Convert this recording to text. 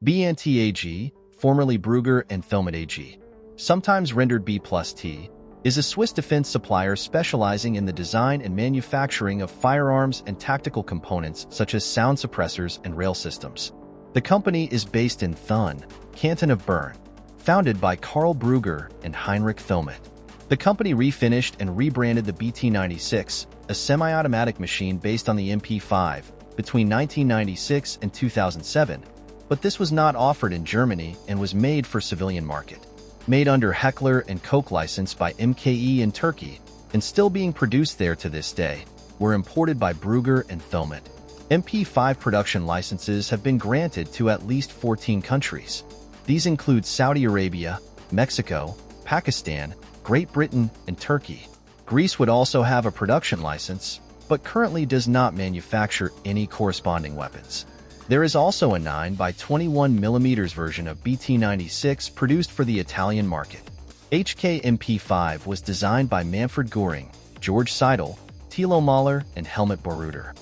B&T AG, formerly Brügger Thomet AG, sometimes rendered B+T, is a Swiss defense supplier specializing in the design and manufacturing of firearms and tactical components such as sound suppressors and rail systems. The company is based in Thun, canton of Berne, founded by Karl Brügger and Heinrich Thomet. The company refinished and rebranded the BT96, a semi-automatic machine based on the MP5, between 1996 and 2007, but this was not offered in Germany and was made for civilian market. Made under Heckler & Koch license by MKE in Turkey, and still being produced there to this day, were imported by Brügger Thomet. MP5 production licenses have been granted to at least 14 countries. These include Saudi Arabia, Mexico, Pakistan, Great Britain, and Turkey. Greece would also have a production license, but currently does not manufacture any corresponding weapons. There is also a 9x21mm version of BT96 produced for the Italian market. HK MP5 was designed by Manfred Göring, George Seidel, Thilo Mahler, and Helmut Borreuter.